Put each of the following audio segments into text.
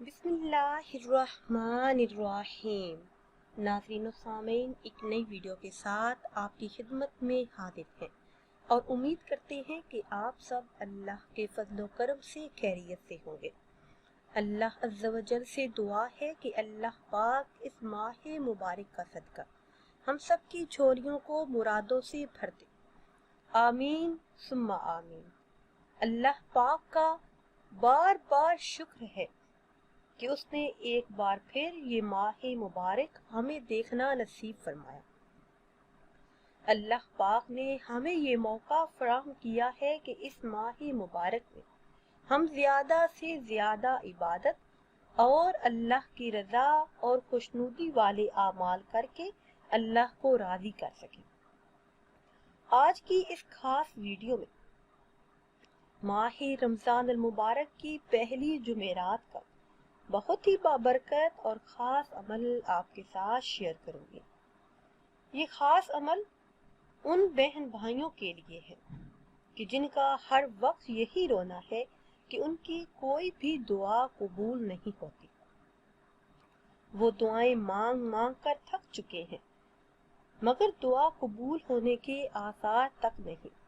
بسم اللہ الرحمن الرحیم۔ ناظرین و سامعین، ایک نئی ویڈیو کے ساتھ آپ کی خدمت میں حاضر ہیں اور امید کرتے ہیں کہ آپ سب اللہ کے فضل و کرم سے خیریت سے ہوں گے۔ اللہ عز و جل سے دعا ہے کہ اللہ پاک اس ماہ مبارک کا صدقہ ہم سب کی جھولیوں کو مرادوں سے بھر دے، آمین ثم آمین۔ اللہ پاک کا بار بار شکر ہے کہ اس نے ایک بار پھر یہ ماہ مبارک ہمیں دیکھنا نصیب فرمایا۔ اللہ پاک نے ہمیں یہ موقع فراہم کیا ہے کہ اس ماہ مبارک میں ہم زیادہ سے زیادہ عبادت اور اللہ کی رضا اور خوشنودی والے اعمال کر کے اللہ کو راضی کر سکیں۔ آج کی اس خاص ویڈیو میں ماہ رمضان المبارک کی پہلی جمعرات کا بہت ہی بابرکت اور خاص عمل آپ کے ساتھ شیئر کروں گی۔ یہ خاص عمل ان بہن بھائیوں کے لیے ہے کہ جن کا ہر وقت یہی رونا ہے کہ ان کی کوئی بھی دعا قبول نہیں ہوتی۔ وہ دعائیں مانگ مانگ کر تھک چکے ہیں مگر دعا قبول ہونے کے آثار تک نہیں۔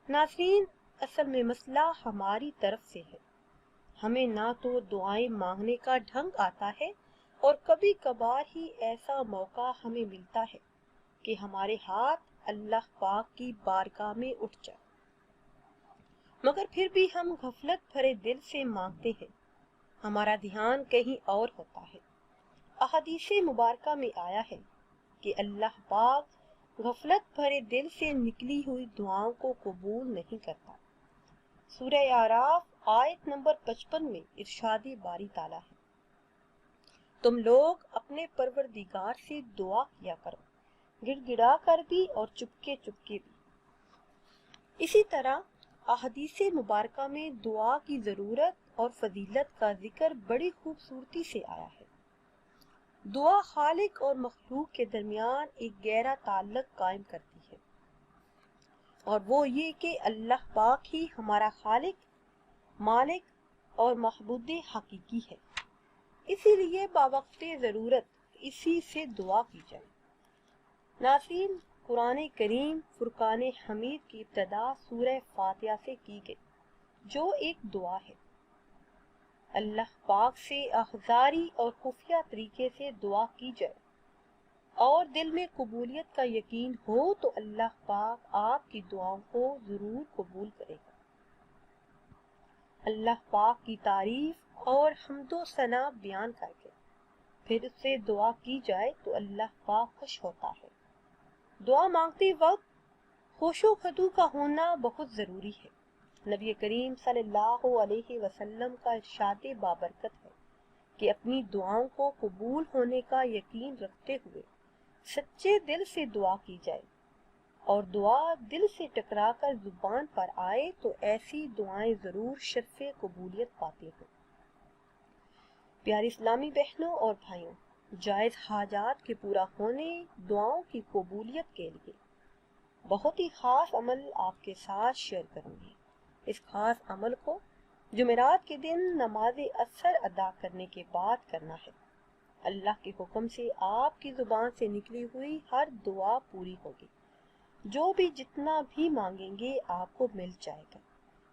ناظرین، اصل میں مسئلہ ہماری طرف سے ہے۔ ہمیں نہ تو دعائیں مانگنے کا ڈھنگ آتا ہے اور کبھی کبھار ہی ایسا موقع ہمیں ملتا ہے کہ ہمارے ہاتھ اللہ پاک کی بارگاہ میں اٹھ جائے، مگر پھر بھی ہم غفلت بھرے دل سے مانگتے ہیں، ہمارا دھیان کہیں اور ہوتا ہے۔ احادیث مبارکہ میں آیا ہے کہ اللہ پاک غفلت بھرے دل سے نکلی ہوئی دعاؤں کو قبول نہیں کرتا۔ سورہ اعراف آیت نمبر 55 میں ارشاد باری تعالیٰ ہے، تم لوگ اپنے پروردگار سے دعا کیا کرو، گڑ گڑا کر بھی اور چپکے چپکے بھی۔ اسی طرح احادیث مبارکہ میں دعا کی ضرورت اور فضیلت کا ذکر بڑی خوبصورتی سے آیا ہے۔ دعا خالق اور مخلوق کے درمیان ایک گہرا تعلق قائم کرتی ہے، اور وہ یہ کہ اللہ پاک ہی ہمارا خالق، مالک اور معبود حقیقی ہے، اسی لیے باوقت ضرورت اسی سے دعا کی جائے۔ ناظرین، قرآن کریم فرقان حمید کی ابتدا سورہ فاتحہ سے کی گئی، جو ایک دعا ہے۔ اللہ پاک سے آخذاری اور خفیہ طریقے سے دعا کی جائے اور دل میں قبولیت کا یقین ہو تو اللہ پاک آپ کی دعاؤں کو ضرور قبول کرے گا۔ اللہ پاک کی تعریف اور حمد و ثنا بیان کر کے پھر اس سے دعا کی جائے تو اللہ پاک خوش ہوتا ہے۔ دعا مانگتے وقت خوش و خضوع کا ہونا بہت ضروری ہے۔ نبی کریم صلی اللہ علیہ وسلم کا ارشاد بابرکت ہے کہ اپنی دعاؤں کو قبول ہونے کا یقین رکھتے ہوئے سچے دل سے دعا کی جائے، اور دعا دل سے ٹکرا کر زبان پر آئے تو ایسی دعائیں ضرور شرف قبولیت پاتی ہیں۔ پیاری اسلامی بہنوں اور بھائیوں، جائز حاجات کے پورا ہونے، دعاؤں کی قبولیت کے لیے بہت ہی خاص عمل آپ کے ساتھ شیئر کروں گی۔ اس خاص عمل کو جمعرات کے دن نماز عصر ادا کرنے کے بعد کرنا ہے۔ اللہ کے حکم سے آپ کی زبان سے نکلی ہوئی ہر دعا پوری ہوگی، جو بھی جتنا بھی مانگیں گے آپ کو مل جائے گا۔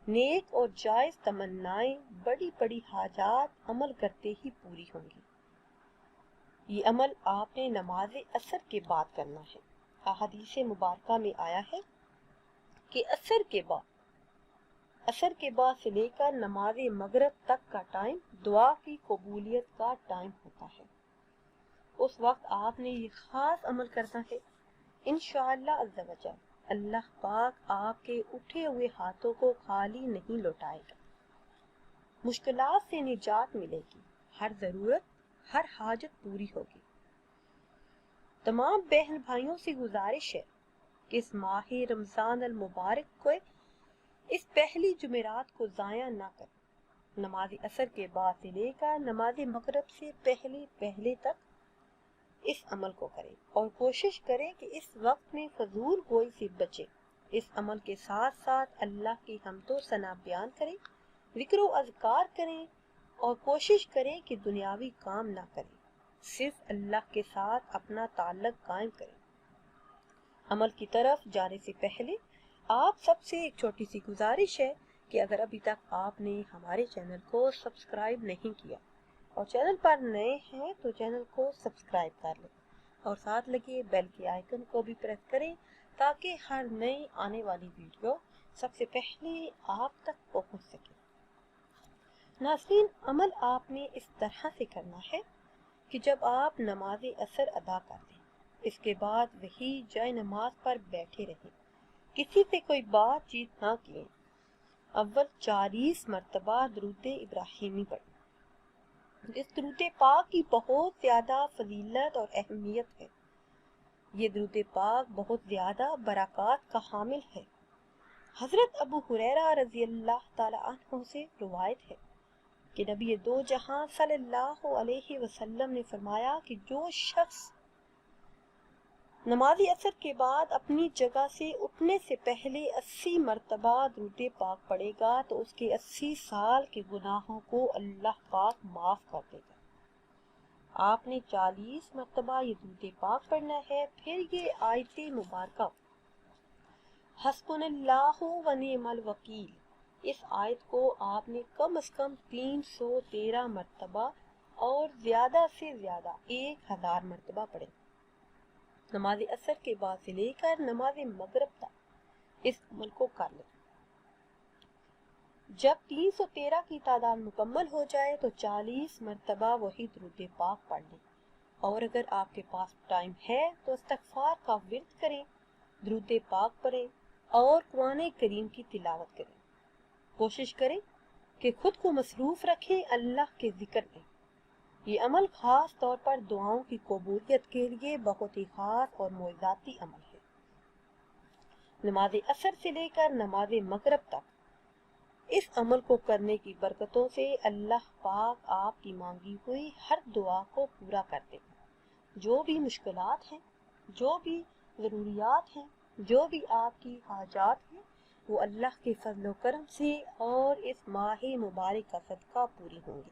نیک اور جائز تمنائیں، بڑی بڑی حاجات عمل کرتے ہی پوری ہوں گی۔ یہ عمل آپ نے نماز عصر کے بعد کرنا ہے۔ احادیث مبارکہ میں آیا ہے کہ عصر کے بعد سے لے کر نماز مغرب تک کا ٹائم دعا کی قبولیت کا ٹائم ہوتا ہے۔ اس وقت آپ نے یہ خاص عمل کرنا ہے۔ انشاءاللہ عز و جل اللہ پاک آپ کے اٹھے ہوئے ہاتھوں کو خالی نہیں لوٹائے گا۔ مشکلات سے نجات ملے گی، ہر ضرورت، ہر حاجت پوری ہوگی۔ تمام بہن بھائیوں سے گزارش ہے کہ اس ماہ رمضان المبارک کو اس پہلی جمعرات کو ضائع نہ کریں۔ نماز عصر کے بعد سے لے کر نماز مغرب سے پہلے تک اس عمل کو کریں اور کوشش کریں کہ اس وقت میں فضول گوئی سے بچیں۔ اس عمل کے ساتھ ساتھ اللہ کی حمد و ثنا بیان کریں، ذکر و اذکار کریں اور کوشش کریں کہ دنیاوی کام نہ کریں، صرف اللہ کے ساتھ اپنا تعلق قائم کریں۔ عمل کی طرف جانے سے پہلے آپ سب سے ایک چھوٹی سی گزارش ہے کہ اگر ابھی تک آپ نے ہمارے چینل کو سبسکرائب نہیں کیا اور چینل پر نئے ہیں تو چینل کو سبسکرائب کر لیں اور ساتھ لگے بیل کے آئیکن کو بھی پریس کریں تاکہ ہر نئی آنے والی ویڈیو سب سے پہلے آپ تک پہنچ سکے۔ ناظرین، عمل آپ نے اس طرح سے کرنا ہے کہ جب آپ نماز عصر ادا کر لیں، اس کے بعد وہی جائے نماز پر بیٹھے رہیں، کسی سے کوئی بات چیت نہ کیے، اول 40 مرتبہ درود ابراہیمی پڑھیں۔ اس درود پاک کی بہت زیادہ فضیلت اور اہمیت ہے۔ یہ درود پاک بہت زیادہ برکات کا حامل ہے۔ حضرت ابو ہریرہ رضی اللہ تعالی عنہ سے روایت ہے کہ نبی دو جہاں صلی اللہ علیہ وسلم نے فرمایا کہ جو شخص نماز عصر کے بعد اپنی جگہ سے اٹھنے سے پہلے 80 مرتبہ درود پاک پڑھے گا تو اس کے 80 سال کے گناہوں کو اللہ پاک معاف کر دے گا۔ آپ نے 40 مرتبہ یہ درود پاک پڑھنا ہے۔ پھر یہ آیت مبارکہ حسبنا اللہ و نعم الوکیل، اس آیت کو آپ نے کم از کم 313 مرتبہ اور زیادہ سے زیادہ 1000 مرتبہ پڑھیں۔ نماز عصر کے بعد سے لے کر نماز مغرب تک اس عمل کو کر لیں۔ جب 313 کی تعداد مکمل ہو جائے تو 40 مرتبہ وہی درود پاک پڑھ لیں، اور اگر آپ کے پاس ٹائم ہے تو استغفار کا ورد کریں، درود پاک پڑھیں اور قرآن کریم کی تلاوت کریں۔ کوشش کریں کہ خود کو مصروف رکھیں اللہ کے ذکر میں۔ یہ عمل خاص طور پر دعاؤں کی قبولیت کے لیے بہت ہی خاص اور معجزاتی عمل ہے۔ نماز عصر سے لے کر نماز مغرب تک اس عمل کو کرنے کی برکتوں سے اللہ پاک آپ کی مانگی ہوئی ہر دعا کو پورا کر دے گا۔ جو بھی مشکلات ہیں، جو بھی ضروریات ہیں، جو بھی آپ کی حاجات ہیں، وہ اللہ کے فضل و کرم سے اور اس ماہ مبارک کا صدقہ پوری ہوں گی۔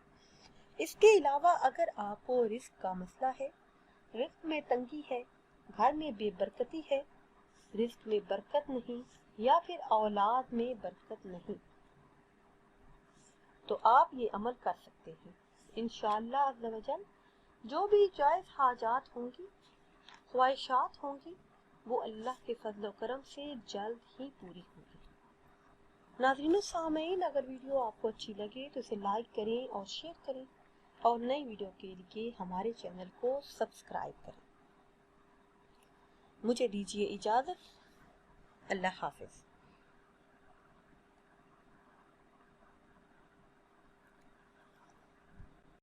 اس کے علاوہ اگر آپ کو رزق کا مسئلہ ہے، رزق میں تنگی ہے، گھر میں بے برکتی ہے، رزق میں برکت نہیں، یا پھر اولاد میں برکت نہیں، تو آپ یہ عمل کر سکتے ہیں۔ انشاءاللہ عز و جل جو بھی جائز حاجات ہوں گی، خواہشات ہوں گی، وہ اللہ کے فضل و کرم سے جلد ہی پوری ہوں گی۔ ناظرین و سامعین، اگر ویڈیو آپ کو اچھی لگے تو اسے لائک کریں اور شیئر کریں اور نئی ویڈیو کے لیے ہمارے چینل کو سبسکرائب کریں۔ مجھے دیجیے اجازت۔ اللہ حافظ۔